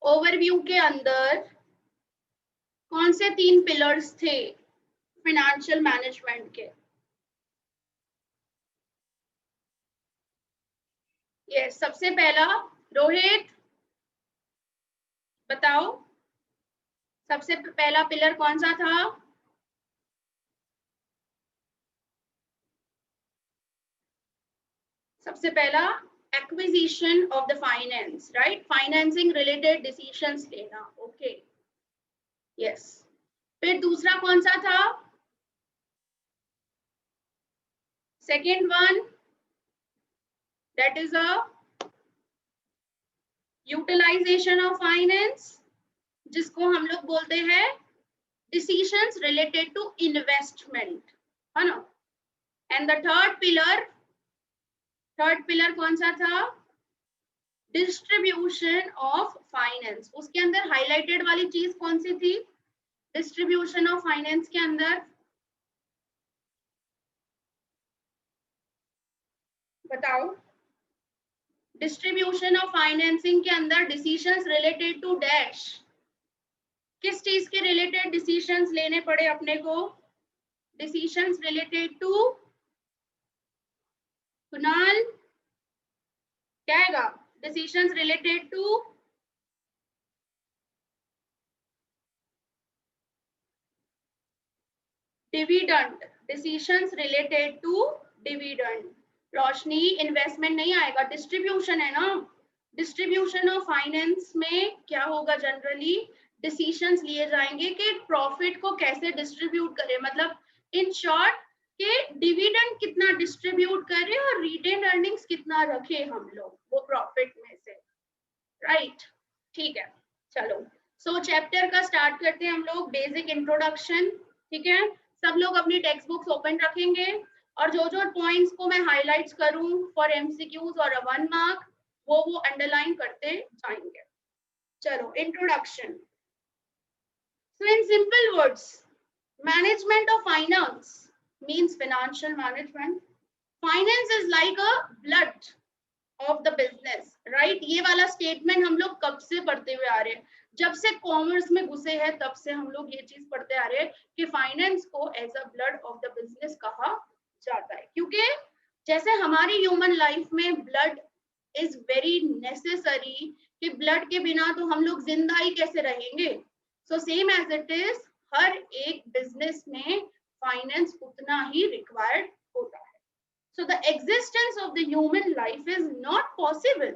Overview के अंदर कौन से 3 पिलर्स थे फाइनेंशियल मैनेजमेंट के? यस, सबसे पहला रोहित बताओ, सबसे पहला पिलर कौन सा था? सबसे पहला acquisition of the finance, right? Financing related decisions लेना, ओके यस। फिर दूसरा कौन सा था? Second one, that is a utilization of finance, जिसको हम लोग बोलते हैं डिसीजंस रिलेटेड टू इन्वेस्टमेंट, है ना? एंड द थर्ड पिलर कौन सा था? Distribution of finance. उसके अंदर हाईलाइटेड वाली चीज कौन सी थी डिस्ट्रीब्यूशन ऑफ फाइनेंस के अंदर? बताओ। डिस्ट्रीब्यूशन ऑफ फाइनेंसिंग के अंदर डिसीजंस रिलेटेड टू डैश, किस चीज के रिलेटेड डिसीजंस लेने पड़े अपने को? डिसीजंस रिलेटेड टू, कुणाल क्या आएगा? Decisions related to dividend, decisions related to dividend. Roshni, investment नहीं आएगा, डिस्ट्रीब्यूशन है ना। डिस्ट्रीब्यूशन ऑफ फाइनेंस में क्या होगा? जनरली डिसीजंस लिए जाएंगे कि प्रॉफिट को कैसे डिस्ट्रीब्यूट करें, मतलब इन शॉर्ट कि डिविडेंड कितना डिस्ट्रीब्यूट करें और रिटेन अर्निंग्स कितना रखे हम लोग वो प्रॉफिट में से, राइट? ठीक है, चलो। सो चैप्टर का स्टार्ट करते हैं हम लोग, बेसिक इंट्रोडक्शन। ठीक है, सब लोग अपनी टेक्स्ट बुक्स ओपन रखेंगे और जो जो पॉइंट्स को मैं हाईलाइट्स करूं फॉर एमसीक्यूज और 1 मार्क वो अंडरलाइन करते जाएंगे। चलो, introduction. So in simple words, management of finance means financial management. Finance is like a blood of the business, right? ये वाला स्टेटमेंट हम लोग कब से पढ़ते हुए आ रहे हैं? जब से कॉमर्स में घुसे हैं तब से हम लोग ये चीज पढ़ते आ रहे हैं कि फाइनेंस को as a blood of the business कहा जाता है, क्योंकि जैसे हमारी ह्यूमन लाइफ में ब्लड इज वेरी नेसेसरी, कि ब्लड के बिना तो हम लोग जिंदा ही कैसे रहेंगे? So same as it is, हर एक बिजनेस में फाइनेंस उतना ही रिक्वायर्ड होता है। So the existence of the human life is not possible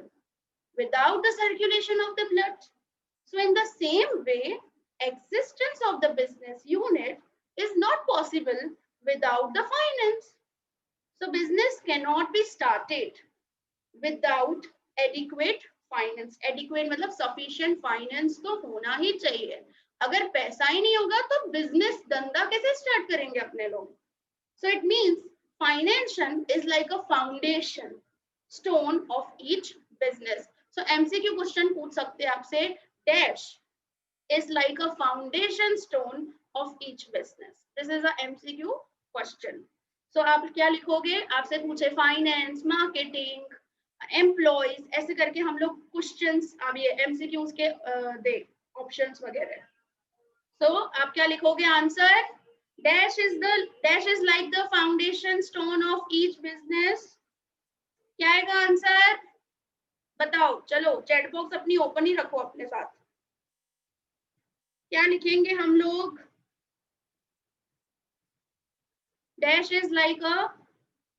without the circulation of the blood. So in the same way, existence of the business unit is not possible without the finance. So business cannot be started without adequate finance. Adequate मतलब sufficient finance तो होना ही चाहिए। अगर पैसा ही नहीं होगा तो business धंधा कैसे start करेंगे अपने लोग? So it means financial is like a foundation stone of each business. So MCQ question पूछ सकते हैं आपसे, dash is like a foundation stone of each business. This is a MCQ question. So आप क्या लिखोगे? आपसे पूछे फाइनेंस, मार्केटिंग, एम्प्लॉयज, ऐसे करके हम लोग क्वेश्चंस अब ये MCQs के दे ऑप्शंस वगैरह। So आप क्या लिखोगे answer? Dash is like the foundation stone of each business. क्या आएगा आंसर? बताओ। चलो, चैट बॉक्स अपनी ओपन ही रखो अपने साथ। क्या लिखेंगे हम लोग? Dash is like a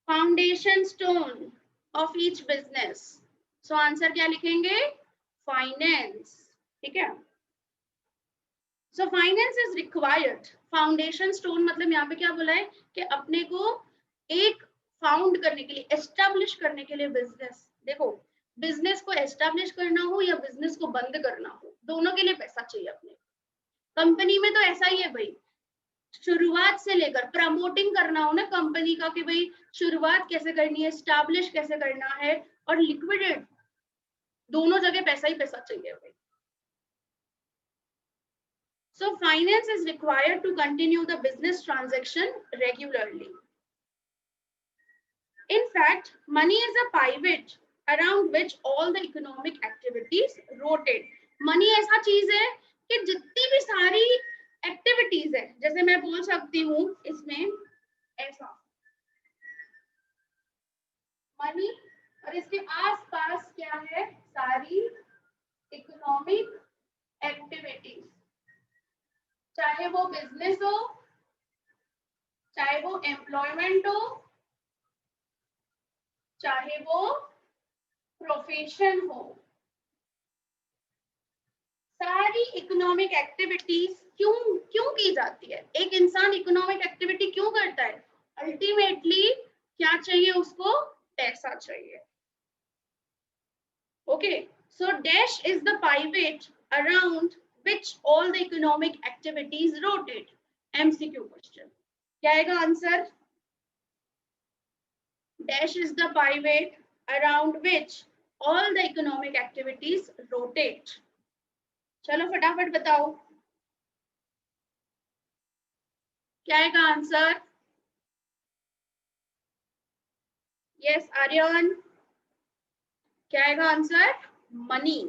foundation stone of each business. So answer क्या लिखेंगे? फाइनेंस। ठीक है, so finance is required. Foundation stone मतलब यहाँ पे क्या बोला है कि अपने को एक फाउंड करने के लिए, एस्टैब्लिश करने के लिए बिजनेस, देखो बिजनेस को एस्टैब्लिश करना हो या बिजनेस को बंद करना हो, दोनों के लिए पैसा चाहिए अपने। कंपनी में तो ऐसा ही है भाई, शुरुआत से लेकर प्रमोटिंग करना हो ना कंपनी का, कि भाई शुरुआत कैसे करनी है, एस्टैब्लिश कैसे करना है, और लिक्विडेट, दोनों जगह पैसा ही पैसा चाहिए भाई। So finance is required to continue the business transaction regularly. In fact, money is a pivot around which all the economic activities rotate. Money ऐसा चीज है कि जितनी भी सारी एक्टिविटीज है, जैसे मैं बोल सकती हूँ इसमें ऐसा मनी, और इसके आसपास क्या है, सारी इकोनॉमिक एक्टिविटीज, चाहे वो बिजनेस हो, चाहे वो एम्प्लॉयमेंट हो, चाहे वो प्रोफेशन हो, सारी इकोनॉमिक एक्टिविटीज क्यों क्यों की जाती है, एक इंसान इकोनॉमिक एक्टिविटी क्यों करता है, अल्टीमेटली क्या चाहिए उसको, पैसा चाहिए। Okay, so dash is the pivot around which all the economic activities rotate. MCQ question, क्या आएगा answer, dash is the pivot around which all the economic activities rotate. चलो फटाफट बताओ क्या आएगा आंसर। यस आर्यन, क्या आएगा आंसर, मनी।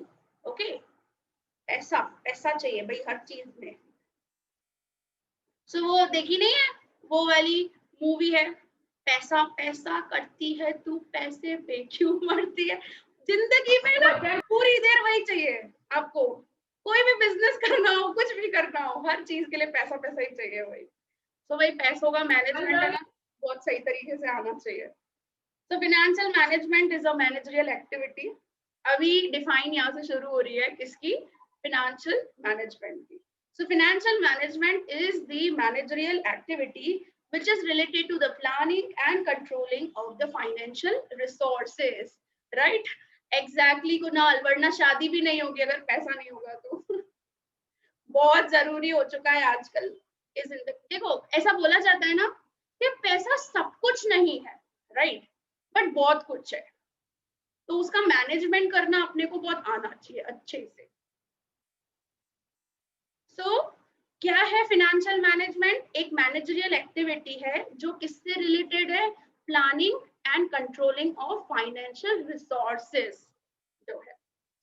ओके, पैसा, पैसा चाहिए भाई हर चीज में। सो वो देखी नहीं है वो वाली मूवी है, पैसा पैसा करती है तू पैसे पे क्यों मरती है, जिंदगी में ना पूरी देर वही चाहिए आपको, कोई भी बिजनेस करना हो, कुछ भी करना हो, हर चीज के लिए पैसा पैसा ही चाहिए भाई। तो भाई पैसों का मैनेजमेंट है ना बहुत सही तरीके से आना चाहिए। तो financial management is a managerial activity. अभी डिफाइन यहाँ से शुरू हो रही है किसकी, फिनेंशियल मैनेजमेंट की। So financial management is the managerial activity which is related to the planning and controlling of the financial resources, right? Exactly Kunal, वरना शादी भी नहीं होगी अगर पैसा नहीं होगा तो बहुत जरूरी हो चुका है आजकल इस जिंदगी। देखो ऐसा बोला जाता है ना कि पैसा सब कुछ नहीं है, राइट, बट बहुत कुछ है, तो उसका मैनेजमेंट करना अपने को बहुत आना चाहिए अच्छे से। सो क्या है फिनेंशियल मैनेजमेंट, एक मैनेजरियल एक्टिविटी है जो किससे रिलेटेड है, planning and controlling of financial resources जो है।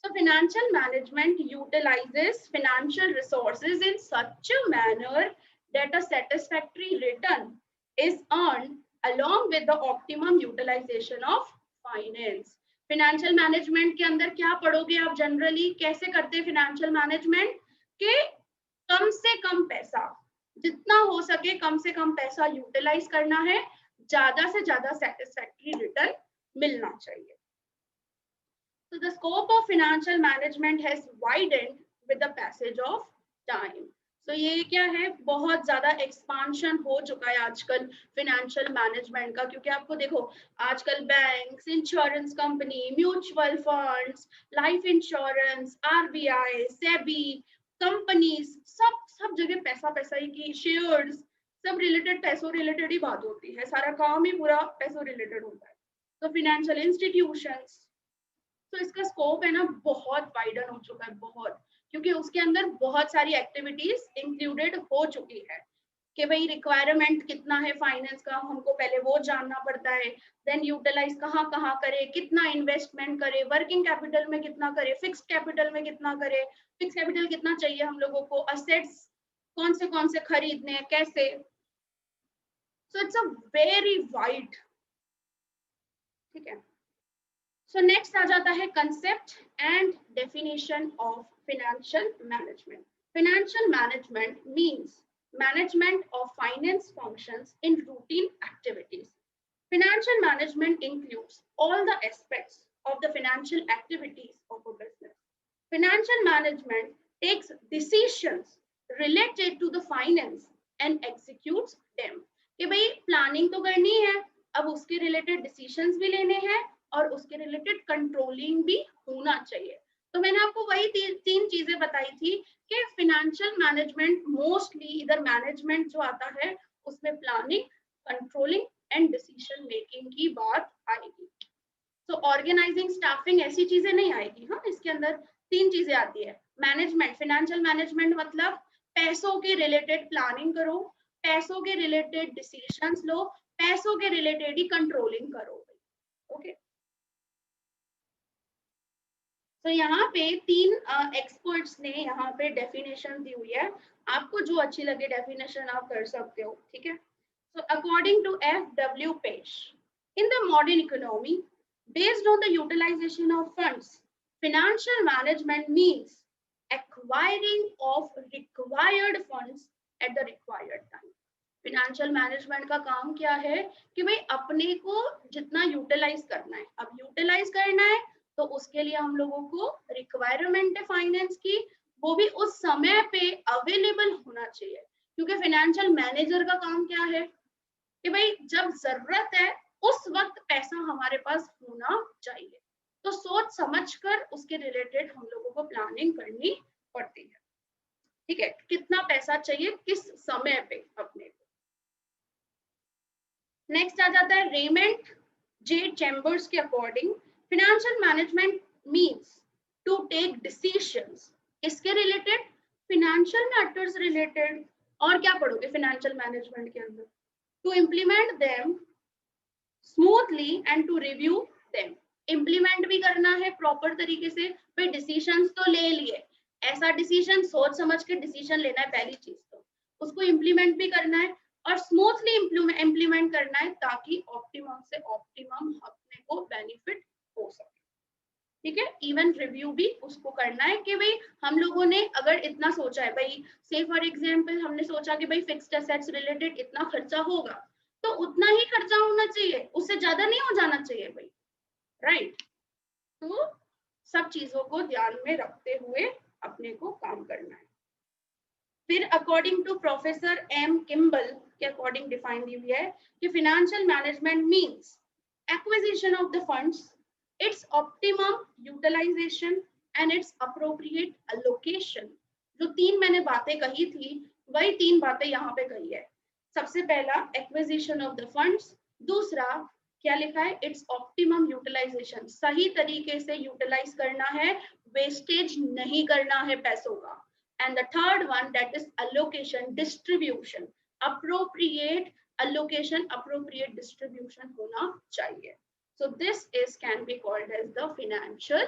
So financial management utilizes financial resources in such a manner that a satisfactory return is earned along with the optimum utilization of finance. Financial management के अंदर क्या पढ़ोगे आप generally, कैसे करते हैं financial management के कम से कम पैसा, जितना हो सके कम से कम पैसा यूटिलाइज करना है, ज्यादा से ज्यादा सेटिस्फैक्टरी रिटर्न मिलना चाहिए। So the scope of financial management has widened with the passage of time. So ये क्या है, बहुत ज्यादा एक्सपांशन हो चुका है आजकल फिनेंशियल मैनेजमेंट का, क्योंकि आपको देखो आजकल banks, insurance company, mutual funds, life insurance, RBI, SEBI, companies, सब जगह पैसा पैसा ही की, शेयर्स, सब रिलेटेड पैसों रिलेटेड ही बात होती है, सारा काम ही पूरा पैसों रिलेटेड होता है। तो फिनेंशियल इंस्टीट्यूशंस, तो इसका स्कोप है ना बहुत वाइडन हो चुका है बहुत, क्योंकि उसके अंदर बहुत सारी एक्टिविटीज इंक्लूडेड हो चुकी है कि भाई रिक्वायरमेंट कितना है फाइनेंस का, हमको पहले वो जानना पड़ता है, देन यूटिलाइज कहाँ कहाँ करे, कितना इन्वेस्टमेंट करे, वर्किंग कैपिटल में कितना करे, फिक्स्ड कैपिटल में कितना करे, फिक्स कैपिटल कितना चाहिए हम लोगों को, असेट्स कौन से खरीदने हैं कैसे। So it's a very wide, ठीक है। सो नेक्स्ट आ जाता है concept and definition of financial management. Financial management means management of finance functions in routine activities. Financial management includes all the aspects of the financial activities of a business. Financial management takes decisions related to the finance and executes them. कि भाई planning तो करनी है, अब उसके related decisions भी लेने हैं और उसके रिलेटेड कंट्रोलिंग भी होना चाहिए। तो मैंने आपको वही तीन चीजें बताई थी कि फिनेंशियल मैनेजमेंट मोस्टली इधर मैनेजमेंट जो आता है उसमें planning, controlling and decision making की बात आएगी। तो ऑर्गेनाइजिंग, स्टाफिंग ऐसी चीजें नहीं आएगी। हाँ, इसके अंदर तीन चीजें आती है। मैनेजमेंट, फिनेंशियल मैनेजमेंट मतलब पैसों के रिलेटेड प्लानिंग करो, पैसों के रिलेटेड डिसीजंस लो, पैसों के रिलेटेड ही कंट्रोलिंग करो। ओके, तो यहाँ पे तीन एक्सपर्ट्स ने यहाँ पे डेफिनेशन दी हुई है, आपको जो अच्छी लगे डेफिनेशन आप कर सकते हो, ठीक है। So according to F.W. Page, in the modern economy, based on the utilization of funds, financial management means acquiring of required funds at the required time. Financial management का काम क्या है कि भाई अपने को जितना यूटिलाइज करना है, अब यूटिलाइज करना है तो उसके लिए हम लोगों को रिक्वायरमेंट है फाइनेंस की, वो भी उस समय पे अवेलेबल होना चाहिए, क्योंकि फाइनेंशियल मैनेजर का काम क्या है कि भाई जब जरूरत है उस वक्त पैसा हमारे पास होना चाहिए। तो सोच समझकर उसके रिलेटेड हम लोगों को प्लानिंग करनी पड़ती है, ठीक है, कितना पैसा चाहिए किस समय पे अपने को। नेक्स्ट आ जाता है रेमंड जे चैम्बर्स के according, financial management means to take decisions, इसके रिलेटेड फाइनेंशियल मैटर्स रिलेटेड। और क्या पढ़ोगे फाइनेंशियल मैनेजमेंट के अंदर? To implement them smoothly and to review them, implement भी करना है प्रॉपर तरीके से, भाई डिसीजंस तो ले लिए, ऐसा डिसीजन सोच समझ के डिसीजन लेना है पहली चीज, तो उसको इम्प्लीमेंट भी करना है और स्मूथली इम्प्लीमेंट करना है ताकि ऑप्टिमम से ऑप्टिमम अपने को बेनिफिट हो सके, ठीक है। इवन रिव्यू भी उसको करना है कि भाई हम लोगों ने अगर इतना सोचा है, भाई से फॉर एग्जांपल हमने सोचा कि भाई फिक्स्ड एसेट्स रिलेटेड इतना खर्चा होगा, तो उतना ही खर्चा होना चाहिए, उससे ज्यादा नहीं हो जाना चाहिए भाई, राइट। तो सब चीजों को ध्यान में रखते हुए अपने को काम करना है। फिर according to professor M Kimball के अकॉर्डिंग डिफाइन दी हुई है कि financial management means acquisition of the funds, its optimum utilization and its appropriate allocation. जो तीन मैंने बातें कही थी वही तीन बातें यहाँ पे कही है। सबसे पहला एक्विजिशन ऑफ द फंड्स, दूसरा क्या लिखा है, इट्स ऑप्टिमम यूटिलाइजेशन, सही तरीके से यूटिलाइज करना है, वेस्टेज नहीं करना है पैसों का, and the third one that is allocation, distribution, appropriate allocation, appropriate distribution होना चाहिए। So this is can be called as the financial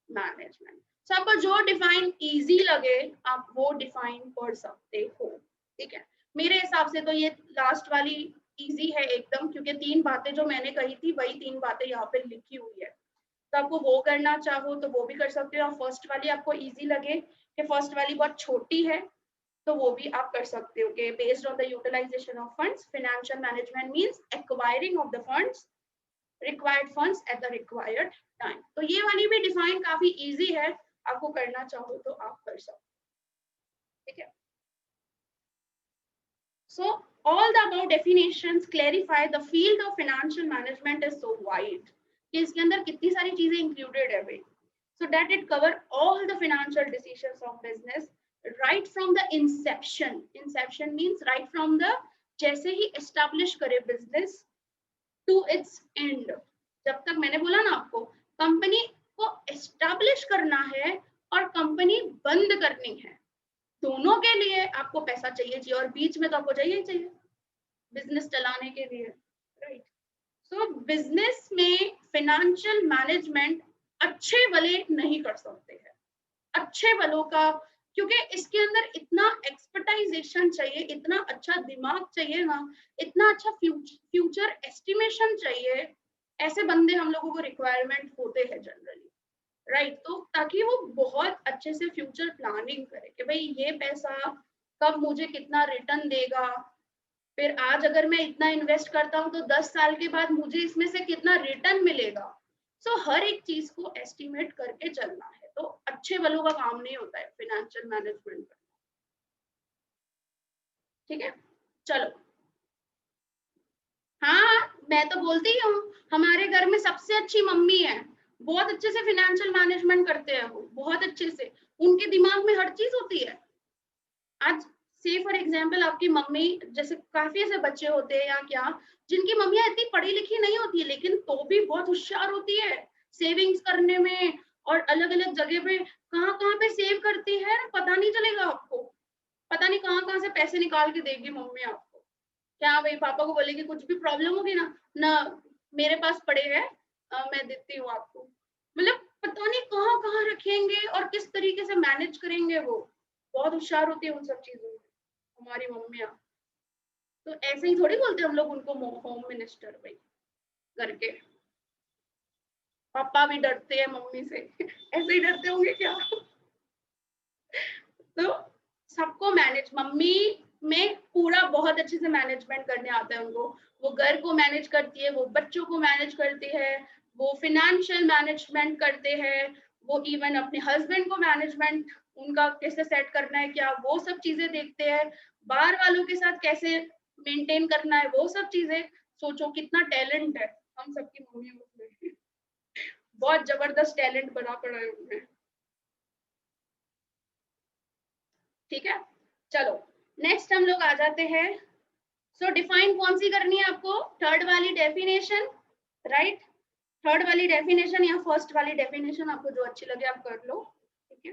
management। so आपको जो डिफाइन इजी लगे आप वो डिफाइन कर सकते हो, ठीक है। मेरे हिसाब से तो ये लास्ट वाली इजी है एकदम, क्योंकि तीन बातें जो मैंने कही थी वही तीन बातें यहाँ पे लिखी हुई है, तो आपको वो करना चाहो तो वो भी कर सकते हो, और फर्स्ट वाली आपको इजी लगे कि फर्स्ट वाली बहुत छोटी है तो वो भी आप कर सकते हो कि based on the utilization of funds, financial management means acquiring of the funds, required funds at the required time. तो ये वाली भी डिफाइन काफी इजी है, आपको करना चाहो तो आप कर सकते हो, ठीक है। So all the above definitions clarify the field of financial management is so wide कि इसके अंदर कितनी सारी चीजें इंक्लूडेड है भाई, so that it cover all the financial decisions of business right from the inception, inception means right from the जैसे ही establish करे business to its end, जब तक मैंने बोला ना आपको कंपनी को establish करना है और कंपनी बंद करनी है, दोनों के लिए आपको पैसा चाहिए और बीच में तो आपको चाहिए बिजनेस चलाने के लिए, राइट। सो बिजनेस में फाइनेंशियल मैनेजमेंट अच्छे वाले नहीं कर सकते हैं, अच्छे वालों का, क्योंकि इसके अंदर इतना एक्सपर्टाइजेशन चाहिए, इतना अच्छा दिमाग चाहिए ना, इतना अच्छा फ्यूचर एस्टिमेशन चाहिए, ऐसे बंदे हम लोगों को रिक्वायरमेंट होते हैं जनरली, राइट। तो ताकि वो बहुत अच्छे से फ्यूचर प्लानिंग करे कि भाई ये पैसा कब मुझे कितना रिटर्न देगा, फिर आज अगर मैं इतना इन्वेस्ट करता हूँ तो 10 साल के बाद मुझे इसमें से कितना रिटर्न मिलेगा। सो हर एक चीज को एस्टिमेट करके चलना है, तो अच्छे वालों का काम नहीं होता है फाइनेंशियल मैनेजमेंट का, ठीक है। चलो, हाँ मैं तो बोलती हूँ हमारे घर में सबसे अच्छी मम्मी है, बहुत अच्छे से फाइनेंशियल मैनेजमेंट करते हैं वो, बहुत अच्छे से, उनके दिमाग में हर चीज होती है। आज से फॉर एग्जाम्पल आपकी मम्मी, जैसे काफी ऐसे बच्चे होते हैं या क्या जिनकी मम्मियां इतनी पढ़ी लिखी नहीं होती है लेकिन तो भी बहुत होशियार होती है सेविंग्स करने में, और अलग अलग जगह पे कहाँ पे सेव करती है पता नहीं चलेगा आपको, पता नहीं कहाँ से पैसे निकाल के देगी मम्मी आपको, क्या भाई पापा को बोलेगी कुछ भी प्रॉब्लम होगी ना, मेरे पास पड़े हैं मैं देती हूँ आपको, मतलब पता नहीं कहाँ कहाँ रखेंगे और किस तरीके से मैनेज करेंगे। वो बहुत होशियार होती है उन सब चीजों में हमारी मम्मियाँ। तो ऐसे ही थोड़ी बोलते हम लोग उनको होम मिनिस्टर भाई करके। पापा भी डरते हैं मम्मी से ऐसे ही डरते होंगे क्या। तो सबको मैनेज, मम्मी में पूरा बहुत अच्छे से मैनेजमेंट करने आता है उनको। वो घर को मैनेज करती है, वो बच्चों को मैनेज करती है, वो फिनेंशियल मैनेजमेंट करते हैं, वो इवन अपने हस्बैंड को मैनेजमेंट उनका कैसे सेट करना है क्या वो सब चीजें देखते हैं। बाहर वालों के साथ कैसे मेंटेन करना है वो सब चीजें। सोचो कितना टैलेंट है हम सबकी मम्मियों में। बहुत जबरदस्त टैलेंट बना पड़ा है उनमें। ठीक है, चलो नेक्स्ट हम लोग आ जाते हैं। सो डिफाइन कौन सी करनी है आपको, थर्ड वाली डेफिनेशन, राइट। थर्ड वाली डेफिनेशन या फर्स्ट वाली डेफिनेशन, आपको जो अच्छी लगे आप कर लो। ठीक है,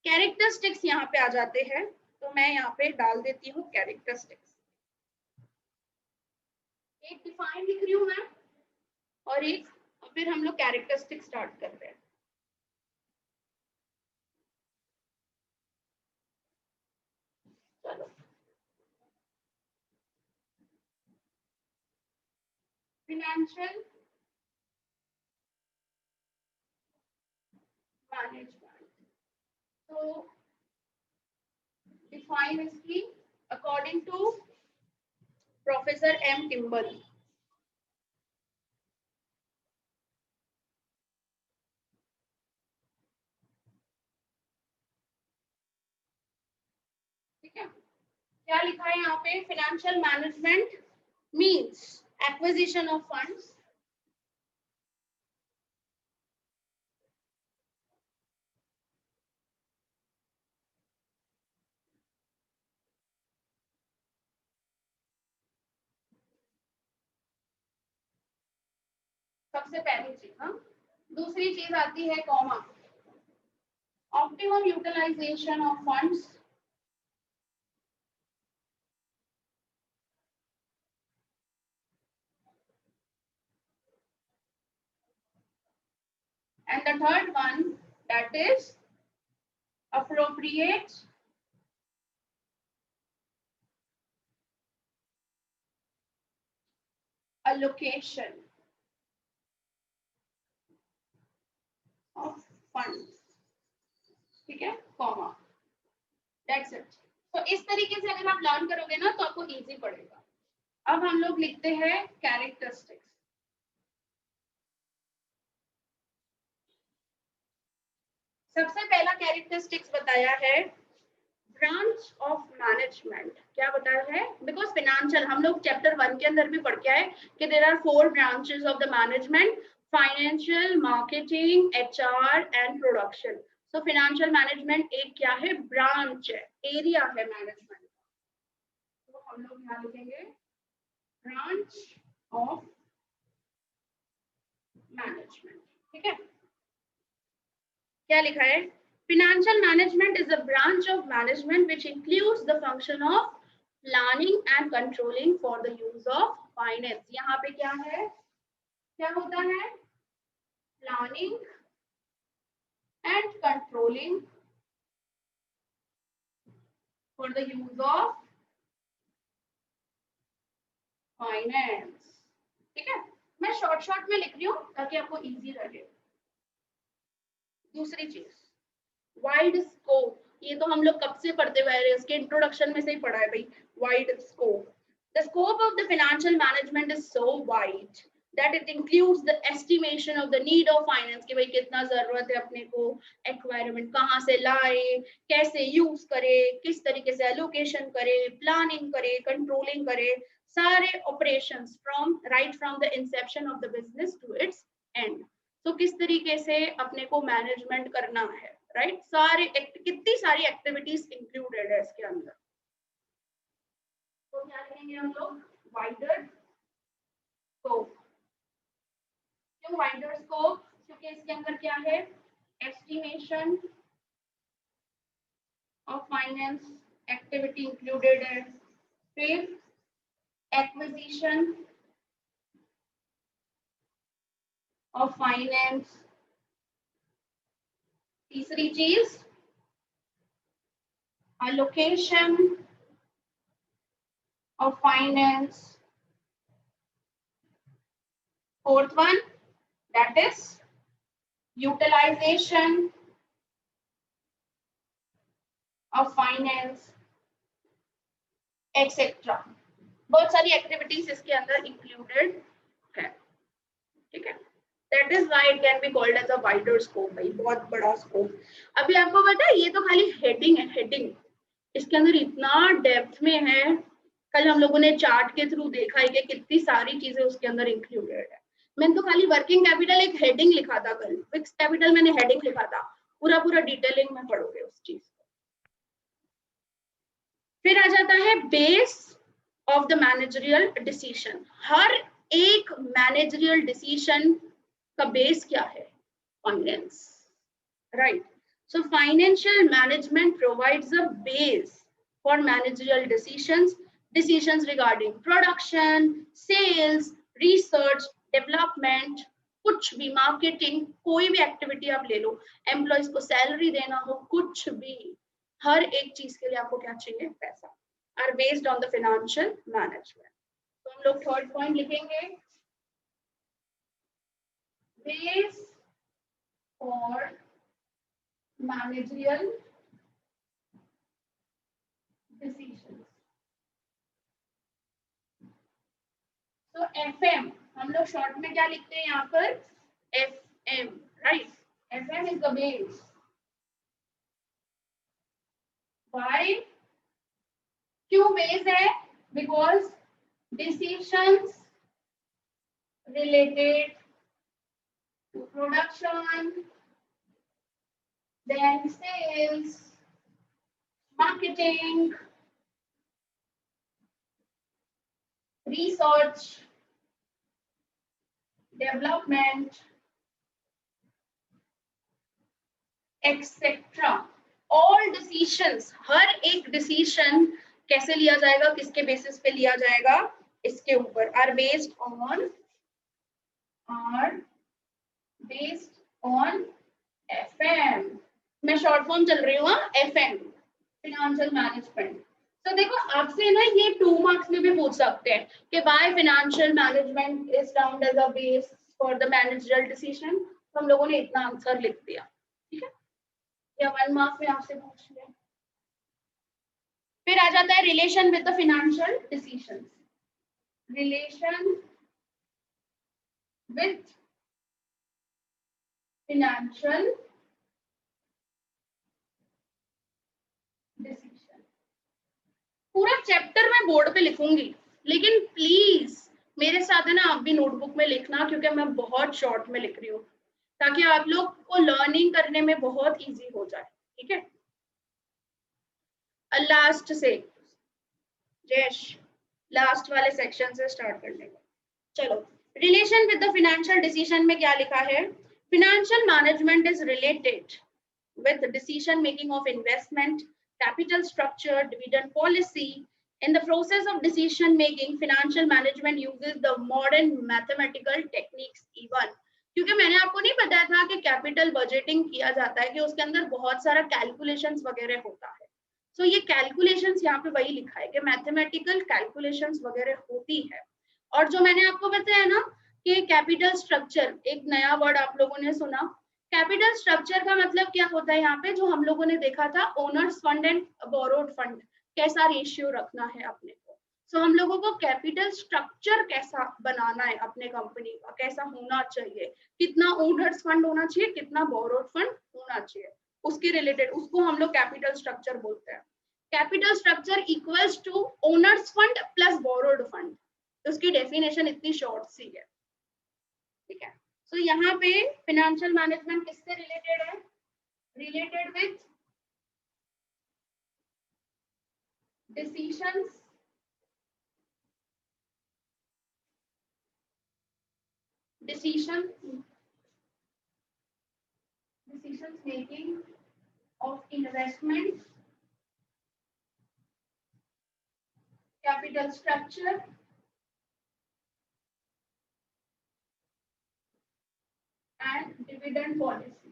कैरेक्टरिस्टिक्स यहाँ पे आ जाते हैं, तो मैं यहाँ पे डाल देती हूँ कैरेक्टरिस्टिक्स। एक डिफाइन लिख रही हूँ मैं और एक, फिर हम लोग कैरेक्टरिस्टिक्स स्टार्ट कर रहे हैं। चलो, फिनेंशियल मैनेजमेंट, तो डिफाइन इसकी according to professor M Kimball. ठीक है, क्या लिखा है यहाँ पे, financial management means acquisition of funds सबसे पहली चीज। हाँ, दूसरी चीज आती है comma, optimum utilization of funds and the third one, that is appropriate allocation of funds। ठीक है, कॉमा, दैट्स इट। तो इस तरीके से अगर आप लर्न करोगे ना तो आपको इजी पड़ेगा। अब हम लोग लिखते हैं कैरेक्टरिस्टिक्स। सबसे पहला कैरेक्टरिस्टिक्स बताया है ब्रांच ऑफ मैनेजमेंट। क्या बताया है, बिकॉज फिनेंशियल हम लोग चैप्टर 1 के अंदर भी पढ़ के आए कि there are 4 branches of the management, financial, marketing, HR and production. So financial management एक क्या है, ब्रांच है, एरिया है मैनेजमेंट। तो हम लोग यहाँ लिखेंगे ब्रांच ऑफ मैनेजमेंट। ठीक है, क्या लिखा है, financial management is a branch of management which includes the function of planning and controlling for the use of finance। यहाँ पे क्या है, क्या होता है, planning and controlling for the use of finance। ठीक है, मैं शॉर्ट में लिख रही हूँ ताकि आपको इजी लगे। दूसरी चीज, वाइड स्कोप, ये तो हम लोग कब से पढ़ते हुए आ रहे हैं, इसके इंट्रोडक्शन में से ही पढ़ा है भाई। Wide scope, the scope of the financial management is so wide that it includes the estimation of the need of finance, कि भाई कितना जरूरत है अपने को, एक्वायरमेंट कहाँ से लाए, कैसे यूज करे, किस तरीके से एलोकेशन करे, प्लानिंग करे, कंट्रोलिंग करे, सारे operations from right from the inception of the business to its end. तो किस तरीके से अपने को मैनेजमेंट करना है, राइट सारे कितनी सारी एक्टिविटीज इंक्लूडेड है इसके अंदर। तो क्या करेंगे हम लोग, वाइडर स्कोप। क्यों वाइडर स्कोप, क्योंकि इसके अंदर क्या है, estimation of finance activity included है, फिर एक्विजिशन ऑफ फाइनेंस तीसरी चीज allocation of finance. Fourth one, that is utilization of finance, etc. बहुत सारी एक्टिविटीज इसके अंदर इंक्लूडेड है, ठीक है। That is why it can be called as a wider scope, भाई बहुत बड़ा स्कोप। अभी आपको पता है ये तो खाली हेडिंग है, हेडिंग इसके अंदर इतना डेप्थ में है। कल हम लोगों ने चार्ट के थ्रू देखा है कि कितनी सारी चीजें उसके अंदर इंक्लूडेड है। मैंने तो खाली वर्किंग कैपिटल एक हेडिंग लिखा था, कल फिक्स कैपिटल मैंने हेडिंग लिखा था, पूरा पूरा डिटेलिंग में पढ़ोगे उस चीज को। फिर आ जाता है base of the managerial decision. हर एक मैनेजरियल डिसीजन का बेस क्या है? Finance, right. So financial management provides a base for managerial decisions regarding production, sales, research, development, कुछ भी marketing, कोई भी एक्टिविटी आप ले लो, एम्प्लॉइज को सैलरी देना हो, कुछ भी, हर एक चीज के लिए आपको क्या चाहिए? पैसा। are based on the financial management. तो हम लोग थर्ड पॉइंट लिखेंगे, base for managerial decisions. तो FM हम लोग शॉर्ट में क्या लिखते हैं यहाँ पर? FM, right. FM is the base. Why? क्यों बेस है? Because decisions related to production, then sales, marketing, research, development, etc. All decisions, हर एक डिसीजन कैसे लिया जाएगा, किसके बेसिस पे लिया जाएगा? इसके ऊपर, are based on FM। मैं शॉर्ट फॉर्म चल रही हूँ, FM, फिनेंशियल मैनेजमेंट। तो देखो आपसे ना ये 2 मार्क्स में भी पूछ सकते हैं कि why financial management is termed as a base for the managerial decision. तो हम लोगों ने इतना आंसर लिख दिया, ठीक है, या 1 मार्क्स में आपसे पूछ लिया। फिर आ जाता है relation with the financial decisions. Relation with financial decision. पूरा चैप्टर मैं बोर्ड पे लिखूंगी, लेकिन प्लीज मेरे साथ है ना आप भी नोटबुक में लिखना, क्योंकि मैं बहुत शॉर्ट में लिख रही हूँ ताकि आप लोग को लर्निंग करने में बहुत इजी हो जाए, ठीक है। लास्ट से जयश, लास्ट वाले सेक्शन से स्टार्ट करने का। चलो, relation with the financial decision में क्या लिखा है? Financial management is related with decision making of investment, capital structure, dividend policy. In the process of decision making, financial management uses the modern mathematical techniques even. क्योंकि मैंने आपको नहीं बताया था कि कैपिटल बजटिंग किया जाता है कि उसके अंदर बहुत सारा कैलकुलेशंस वगैरह होता है। तो ये कैलकुलेशंस यहाँ पे वही लिखा है कि मैथमेटिकल कैलकुलेशंस वगैरह होती है। और जो मैंने आपको बताया ना कि कैपिटल स्ट्रक्चर, एक नया वर्ड आप लोगों ने सुना, कैपिटल स्ट्रक्चर का मतलब क्या होता है? यहाँ पे जो हम लोगों ने देखा था owner's fund and borrowed fund, कैसा रेशियो रखना है अपने को। सो हम लोगों को कैपिटल स्ट्रक्चर कैसा बनाना है अपने कंपनी का, कैसा होना चाहिए, कितना ओनर्स फंड होना चाहिए, कितना बोरोड फंड होना चाहिए, उसके रिलेटेड उसको हम लोग कैपिटल स्ट्रक्चर बोलते हैं। Capital structure equals to owners fund plus borrowed fund. उसकी डेफिनेशन इतनी शॉर्ट सी है, ठीक है। तो यहाँ पे फाइनेंशियल मैनेजमेंट किससे रिलेटेड है? Related with decisions making of investment, capital structure and dividend policy.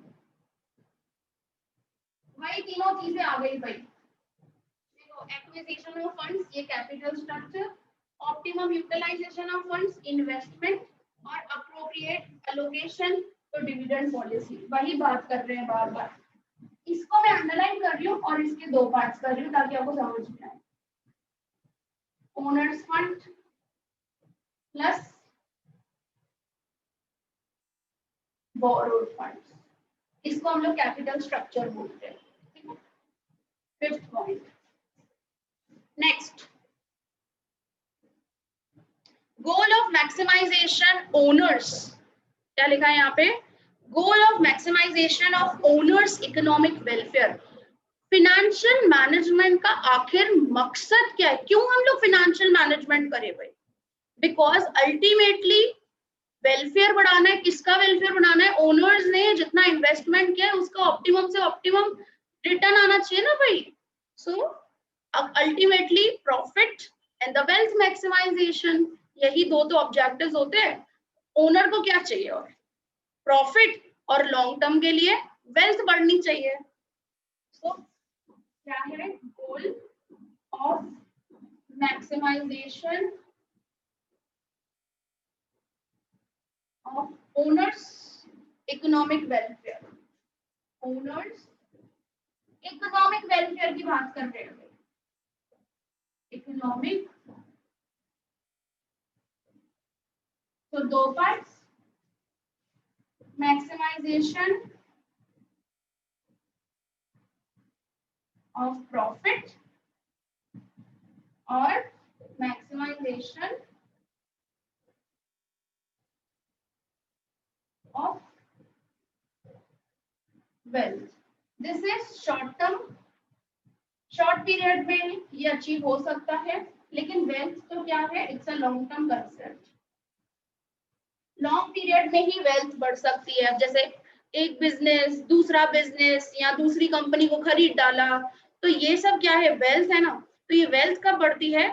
ये तीनों चीजें आ गई भाई। देखो एक्विजिशन ऑफ फंड्स ये capital structure, optimum utilization of funds investment, और अप्रोप्रिएट एलोकेशन तो डिविडेंड पॉलिसी। वही बात कर रहे हैं बार बार। इसको मैं अंडरलाइन कर रही हूँ और इसके दो पार्ट्स कर रही हूँ ताकि आपको समझ में आए। Owners fund plus borrowed funds, इसको हम लोग कैपिटल स्ट्रक्चर बोलते हैं। ठीक है, fifth point. Next, goal of maximization owners, क्या लिखा है यहाँ पे? Goal of maximization of owners economic welfare. Financial management का आखिर मकसद क्या है? क्यों हम लोग फिनेंशियल मैनेजमेंट करें भाई? बिकॉज अल्टीमेटली वेलफेयर बढ़ाना है। किसका वेलफेयर बढ़ाना है? ओनर्स ने जितना इन्वेस्टमेंट किया है उसका ऑप्टिमम से ऑप्टिमम रिटर्न आना चाहिए ना भाई। So ultimately profit and the wealth maximization, यही दो तो ऑब्जेक्टिव्स होते हैं। ओनर को क्या चाहिए? और प्रॉफिट, और लॉन्ग टर्म के लिए वेल्थ बढ़नी चाहिए। सो क्या है goal of maximization of owners economic welfare? Owners economic welfare की बात कर रहे हैं। इकोनॉमिक, तो दो पार्ट्स, मैक्सिमाइजेशन ऑफ प्रॉफिट और maximization of wealth. This is short term, short period में ये अचीव हो सकता है, लेकिन वेल्थ तो क्या है? It's a long term concept. Long period में ही वेल्थ बढ़ सकती है। जैसे एक बिजनेस दूसरा बिजनेस या दूसरी कंपनी को खरीद डाला, तो ये सब क्या है? वेल्थ है ना। तो ये वेल्थ कब बढ़ती है?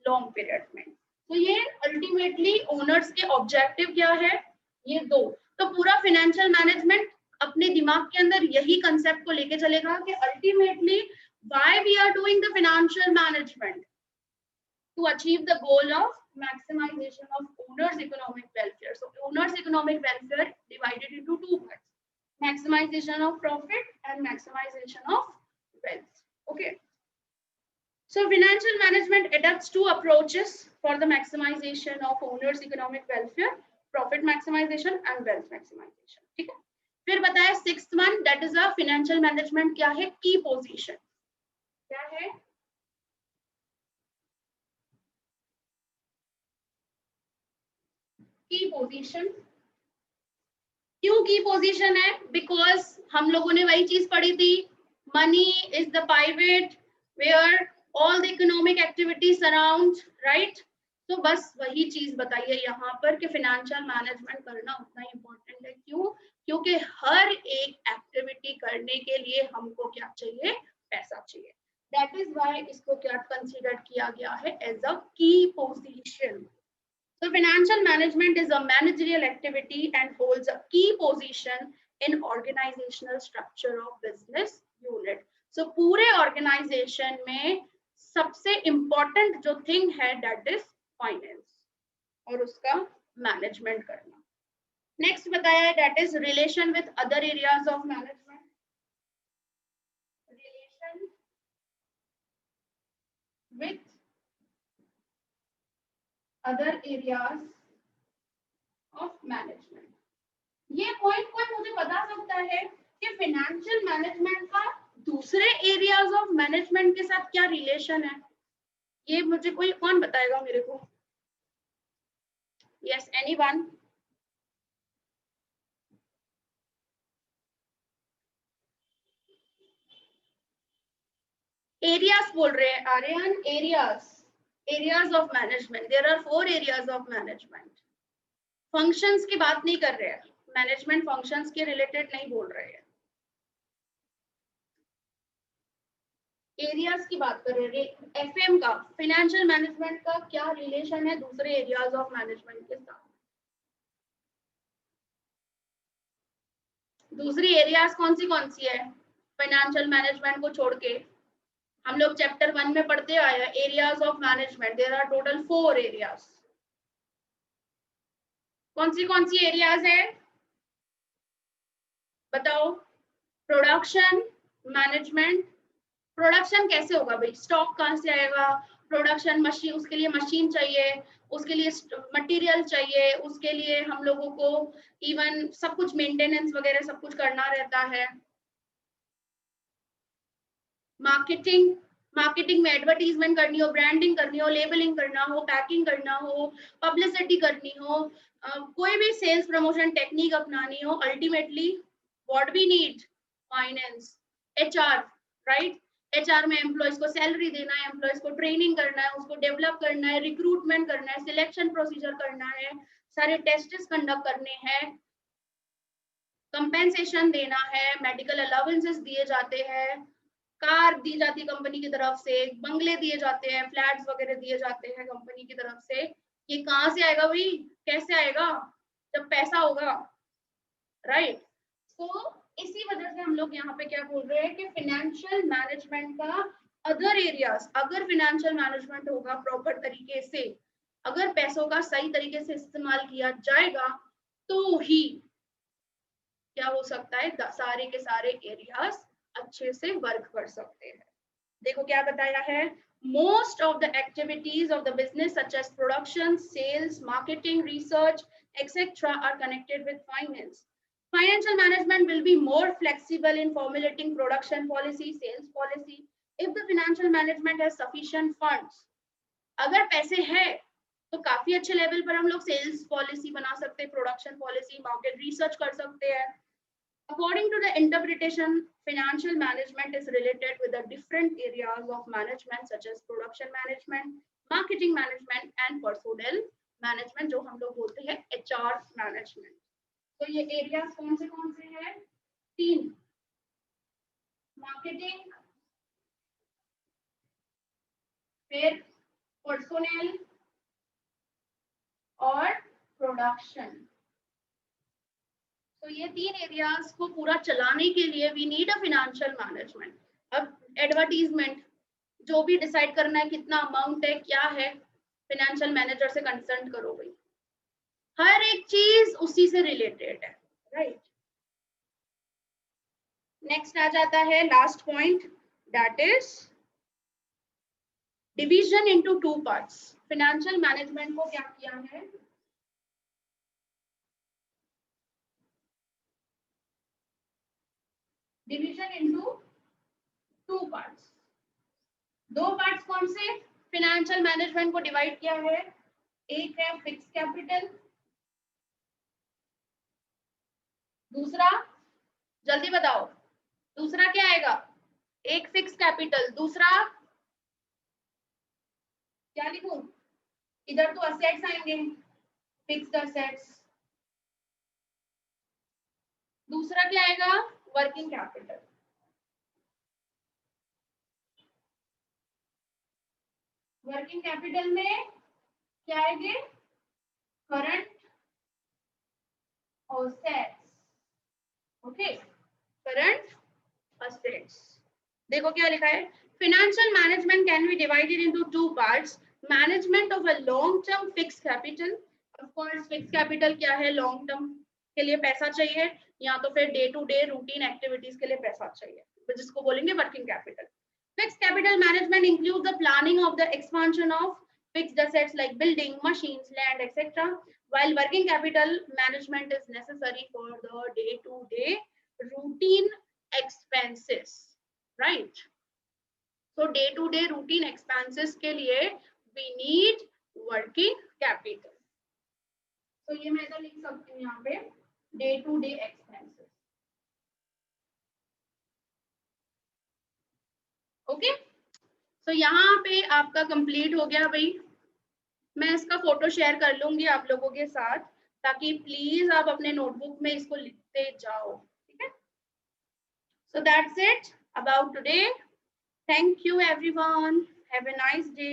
लॉन्ग पीरियड में। तो ये अल्टीमेटली ओनर्स के ऑब्जेक्टिव क्या है? ये दो। तो पूरा फाइनेंशियल मैनेजमेंट अपने दिमाग के अंदर यही कंसेप्ट को लेके चलेगा कि ultimately why we are doing the financial management, to achieve the goal of maximization of owners economic welfare. So owners economic welfare divided into two parts, maximization of profit and maximization of wealth. Okay, so financial management adapts two approaches for the maximization of owners economic welfare, profit maximization and wealth maximization. ठीक है, फिर बताया sixth one, that is a financial management क्या है? की position क्या है? की पोजीशन। क्यों की पोजीशन है? बिकॉज हम लोगों ने वही चीज पढ़ी थी, money is the pivot where all the economic activities around, right? तो बस वही चीज बताइए यहाँ पर कि फाइनेंशियल मैनेजमेंट करना उतना ही इम्पोर्टेंट है। क्यों? क्योंकि हर एक एक्टिविटी करने के लिए हमको क्या चाहिए? पैसा चाहिए। दैट इज व्हाई इसको क्या कंसीडर किया गया है? एज अ की position. So financial management is a managerial activity and holds a key position in organizational structure of business unit. So पूरे organization में सबसे important जो thing है that is finance और उसका management करना। Next बताया है that is relation with other areas of management. Relation with other areas of management. ये पॉइंट कोई मुझे बता सकता है कि फाइनेंशियल मैनेजमेंट का दूसरे एरियाज ऑफ मैनेजमेंट के साथ क्या रिलेशन है? ये मुझे कोई कौन बताएगा मेरे को? Yes, anyone? एरियाज बोल रहे हैं Aryan, areas, areas of management. There are 4 areas of management. Functions की बात नहीं कर रहे हैं, मैनेजमेंट फंक्शंस के रिलेटेड नहीं बोल रहे हैं, एरियाज की बात कर रहे हैं। एफएम का, फाइनेंशियल मैनेजमेंट का क्या रिलेशन है दूसरे एरियाज ऑफ मैनेजमेंट के साथ? दूसरी एरियाज कौन सी है? फाइनेंशियल मैनेजमेंट को छोड़ के हम लोग चैप्टर 1 में पढ़ते आए हैं areas of management. There are total 4 areas. कौन सी एरियाज है बताओ? Production management. प्रोडक्शन कैसे होगा भाई? स्टॉक कहाँ से आएगा? प्रोडक्शन मशीन, उसके लिए मशीन चाहिए, उसके लिए मटेरियल चाहिए, उसके लिए हम लोगों को इवन सब कुछ मेंटेनेंस वगैरह सब कुछ करना रहता है। मार्केटिंग में एडवर्टीजमेंट करनी हो, ब्रांडिंग करनी हो, लेबलिंग करना हो, पैकिंग करना हो, पब्लिसिटी करनी हो, कोई भी सेल्स प्रमोशन टेक्निक अपनानी हो, ultimately what we need? Finance, HR, right? HR में एम्प्लॉयज को सैलरी देना है, एम्प्लॉयज को ट्रेनिंग करना है, उसको डेवलप करना है, रिक्रूटमेंट करना है, सिलेक्शन प्रोसीजर करना है, सारे टेस्ट्स कंडक्ट करने हैं, कंपेंसेशन देना है, मेडिकल अलाउंसेस दिए जाते हैं, कार दी जाती है कंपनी की तरफ से, बंगले दिए जाते हैं, फ्लैट्स वगैरह दिए जाते हैं कंपनी की तरफ से। ये कहाँ से आएगा भाई? कैसे आएगा? जब पैसा होगा, राइट? तो इसी वजह से हम लोग यहाँ पे क्या बोल रहे हैं कि फाइनेंशियल मैनेजमेंट का अदर एरियाज, अगर फाइनेंशियल मैनेजमेंट होगा प्रॉपर तरीके से, अगर पैसों का सही तरीके से इस्तेमाल किया जाएगा तो ही क्या हो सकता है, सारे के सारे एरियाज अच्छे से वर्क कर सकते हैं। देखो क्या बताया है, most of the activities of the business such as production, sales, marketing, research etcetera are connected with finance. Financial management will be more flexible in formulating production policy, sales policy, if the financial management has sufficient funds. अगर पैसे है तो काफी अच्छे level पर हम लोग sales policy बना सकते हैं, प्रोडक्शन पॉलिसी, मार्केट रिसर्च कर सकते हैं। According to the interpretation, financial management is related with the different areas of management such as production management, marketing management and personnel management, जो हम लोग बोलते हैं HR management. तो ये एरियाज कौन से हैं? 3, मार्केटिंग, फिर पर्सोनेल और प्रोडक्शन। तो ये 3 एरियाज को पूरा चलाने के लिए we need a financial management. अब एडवर्टीजमेंट जो भी डिसाइड करना है, कितना अमाउंट है, क्या है, फाइनेंशियल मैनेजर से कंसल्ट करो भाई, हर एक चीज उसी से रिलेटेड है, राइट? नेक्स्ट आ जाता है last point, that is division into 2 parts. Financial management को क्या किया है, डिवीजन इनटू 2 पार्ट्स। 2 पार्ट्स कौन से फाइनेंशियल मैनेजमेंट को डिवाइड किया है? एक है फिक्स कैपिटल, दूसरा, जल्दी बताओ, दूसरा क्या आएगा? एक फिक्स कैपिटल, दूसरा क्या लिखूं? इधर तो असेट्स आएंगे, फिक्स्ड असेट्स, दूसरा क्या आएगा? Working capital. वर्किंग कैपिटल में क्या आएंगे? Current assets, okay, current assets. देखो क्या लिखा है, financial management can be divided into 2 parts, management of a long term fix capital. Of course fix capital क्या है? लॉन्ग टर्म के लिए पैसा चाहिए, या तो फिर day to day routine activities के लिए पैसा चाहिए, जिसको बोलेंगे working capital. Fixed capital management includes the planning of the expansion of fixed assets like building, machines, land, etc. While working capital management is necessary for the day-to-day routine expenses, right? So day-to-day routine expenses के लिए we need working capital. So ये मैं इधर लिख सकती हूँ यहाँ पे day-to-day expenses. ओके, तो यहाँ पे आपका कंप्लीट हो गया भाई। मैं इसका फोटो शेयर कर लूंगी आप लोगों के साथ, ताकि प्लीज आप अपने नोटबुक में इसको लिखते जाओ, ठीक है? So that's it about today. Thank you everyone, have a nice day.